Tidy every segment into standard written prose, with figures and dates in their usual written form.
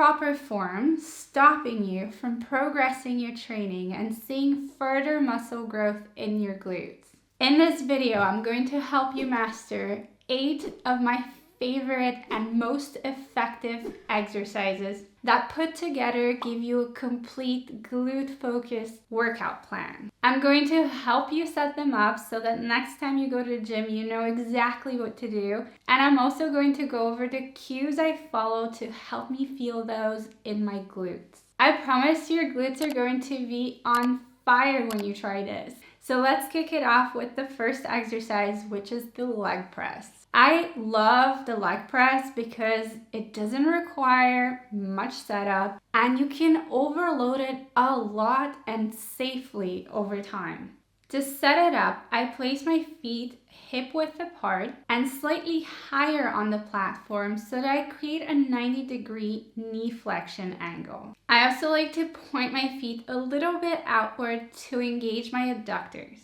improper form stopping you from progressing your training and seeing further muscle growth in your glutes. In this video, I'm going to help you master 8 of my favorite and most effective exercises that put together give you a complete glute-focused workout plan. I'm going to help you set them up so that next time you go to the gym, you know exactly what to do. And I'm also going to go over the cues I follow to help me feel those in my glutes. I promise your glutes are going to be on fire when you try this. So let's kick it off with the first exercise, which is the leg press. I love the leg press because it doesn't require much setup and you can overload it a lot and safely over time. To set it up, I place my feet hip width apart and slightly higher on the platform so that I create a 90-degree knee flexion angle. I also like to point my feet a little bit outward to engage my abductors.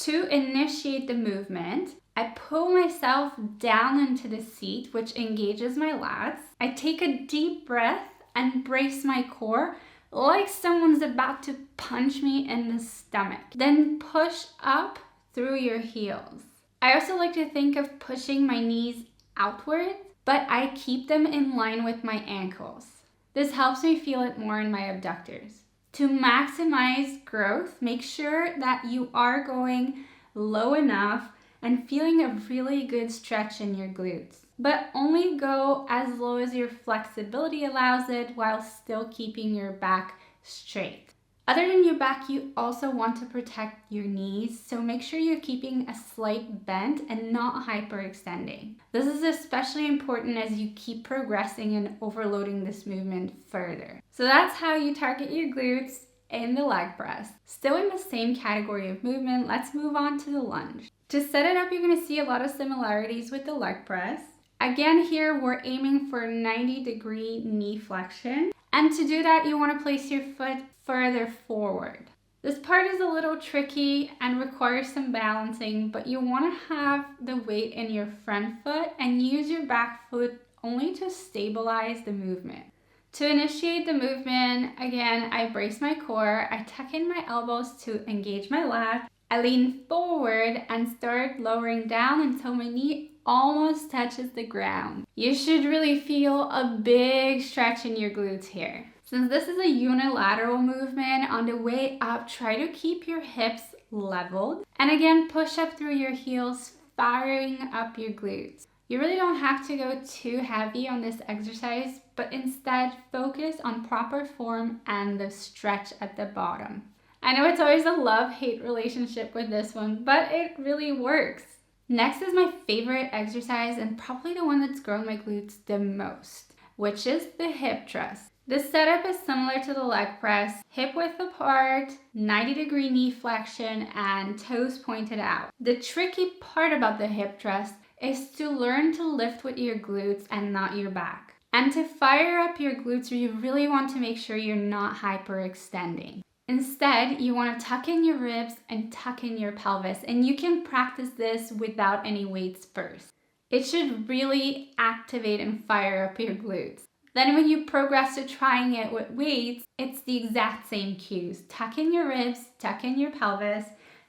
To initiate the movement, I pull myself down into the seat, which engages my lats. I take a deep breath and brace my core like someone's about to punch me in the stomach. Then push up through your heels. I also like to think of pushing my knees outward, but I keep them in line with my ankles. This helps me feel it more in my abductors. To maximize growth, make sure that you are going low enough and feeling a really good stretch in your glutes. But only go as low as your flexibility allows it while still keeping your back straight. Other than your back, you also want to protect your knees, so make sure you're keeping a slight bend and not hyperextending. This is especially important as you keep progressing and overloading this movement further. So that's how you target your glutes in the leg press. Still in the same category of movement, let's move on to the lunge. To set it up, you're going to see a lot of similarities with the leg press. Again, here we're aiming for 90-degree knee flexion. And to do that, you want to place your foot further forward. This part is a little tricky and requires some balancing, but you want to have the weight in your front foot and use your back foot only to stabilize the movement. To initiate the movement, again, I brace my core, I tuck in my elbows to engage my lat, I lean forward and start lowering down until my knee almost touches the ground. You should really feel a big stretch in your glutes here. Since this is a unilateral movement, on the way up, try to keep your hips leveled. And again, push up through your heels, firing up your glutes. You really don't have to go too heavy on this exercise, but instead focus on proper form and the stretch at the bottom. I know it's always a love-hate relationship with this one, but it really works. Next is my favorite exercise and probably the one that's grown my glutes the most, which is the hip thrust. The setup is similar to the leg press, hip width apart, 90-degree knee flexion, and toes pointed out. The tricky part about the hip thrust is to learn to lift with your glutes and not your back. And to fire up your glutes, you really want to make sure you're not hyperextending. Instead, you want to tuck in your ribs and tuck in your pelvis, and you can practice this without any weights first. It should really activate and fire up your glutes. Then when you progress to trying it with weights, it's the exact same cues. Tuck in your ribs, tuck in your pelvis,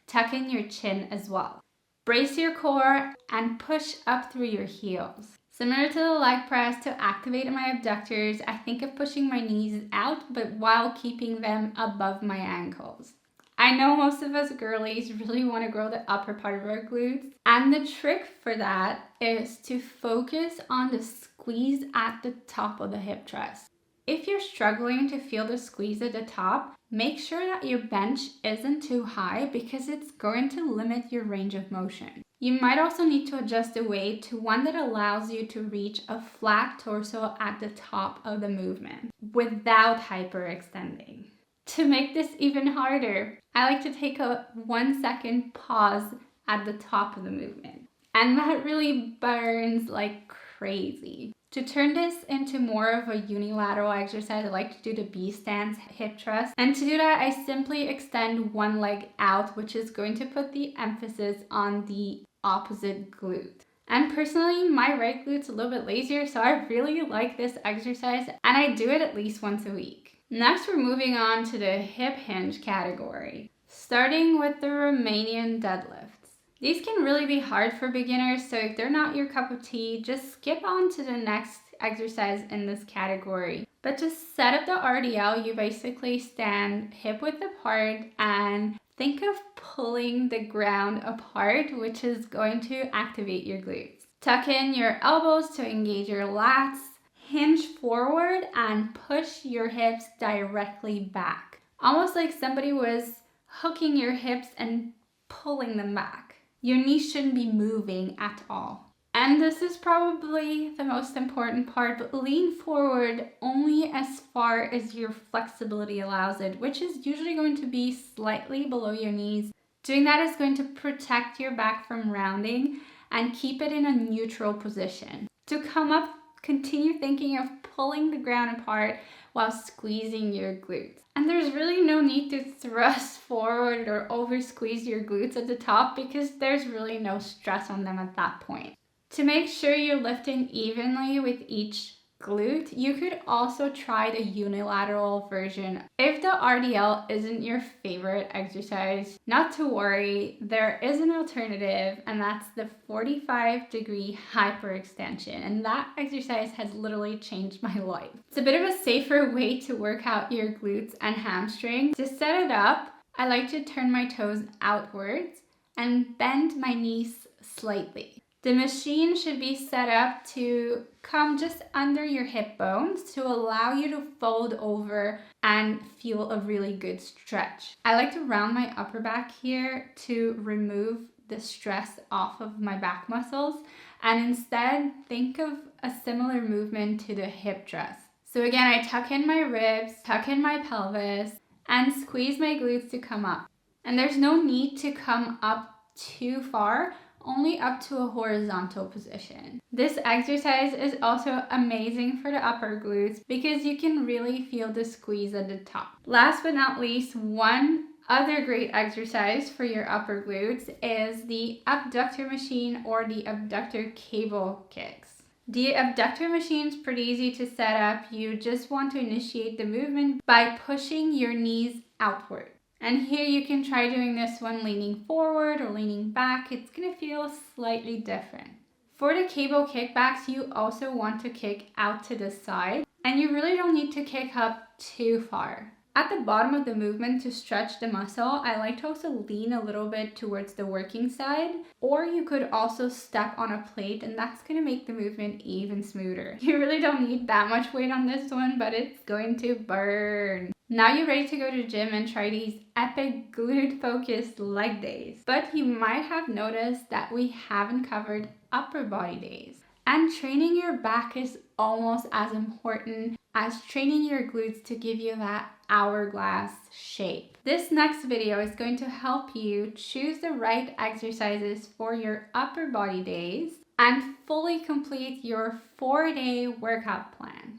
tuck in your chin as well. Brace your core and push up through your heels. Similar to the leg press, to activate my abductors, I think of pushing my knees out, but while keeping them above my ankles. I know most of us girlies really want to grow the upper part of our glutes, and the trick for that is to focus on the squeeze at the top of the hip thrust. If you're struggling to feel the squeeze at the top, make sure that your bench isn't too high because it's going to limit your range of motion. You might also need to adjust the weight to one that allows you to reach a flat torso at the top of the movement without hyperextending. To make this even harder, I like to take a 1-second pause at the top of the movement. And that really burns like crazy. To turn this into more of a unilateral exercise, I like to do the B stance hip thrust. And to do that, I simply extend one leg out, which is going to put the emphasis on the opposite glute. And personally, my right glute's a little bit lazier, so I really like this exercise and I do it at least once a week. Next, we're moving on to the hip hinge category, starting with the Romanian deadlifts. These can really be hard for beginners, so if they're not your cup of tea, just skip on to the next exercise in this category. But to set up the RDL, you basically stand hip width apart and think of pulling the ground apart, which is going to activate your glutes. Tuck in your elbows to engage your lats, hinge forward and push your hips directly back. Almost like somebody was hooking your hips and pulling them back. Your knees shouldn't be moving at all. And this is probably the most important part, but lean forward only as far as your flexibility allows it, which is usually going to be slightly below your knees. Doing that is going to protect your back from rounding and keep it in a neutral position. To come up, continue thinking of pulling the ground apart while squeezing your glutes. And there's really no need to thrust forward or over squeeze your glutes at the top because there's really no stress on them at that point. To make sure you're lifting evenly with each glute, you could also try the unilateral version. If the RDL isn't your favorite exercise, not to worry, there is an alternative, and that's the 45-degree hyperextension. And that exercise has literally changed my life. It's a bit of a safer way to work out your glutes and hamstrings. To set it up, I like to turn my toes outwards and bend my knees slightly. The machine should be set up to come just under your hip bones to allow you to fold over and feel a really good stretch. I like to round my upper back here to remove the stress off of my back muscles and instead think of a similar movement to the hip thrust. So again, I tuck in my ribs, tuck in my pelvis, and squeeze my glutes to come up. And there's no need to come up too far, only up to a horizontal position. This exercise is also amazing for the upper glutes because you can really feel the squeeze at the top. Last but not least, one other great exercise for your upper glutes is the Abductor machine or the Abductor cable kicks. The Abductor machine is pretty easy to set up. You just want to initiate the movement by pushing your knees outward. And here you can try doing this one leaning forward or leaning back. It's going to feel slightly different. For the cable kickbacks, you also want to kick out to the side, and you really don't need to kick up too far. At the bottom of the movement, to stretch the muscle, I like to also lean a little bit towards the working side, or you could also step on a plate, and that's going to make the movement even smoother. You really don't need that much weight on this one, but it's going to burn. Now you're ready to go to the gym and try these epic glute-focused leg days. But you might have noticed that we haven't covered upper body days. And training your back is almost as important as training your glutes to give you that hourglass shape. This next video is going to help you choose the right exercises for your upper body days and fully complete your 4-day workout plan.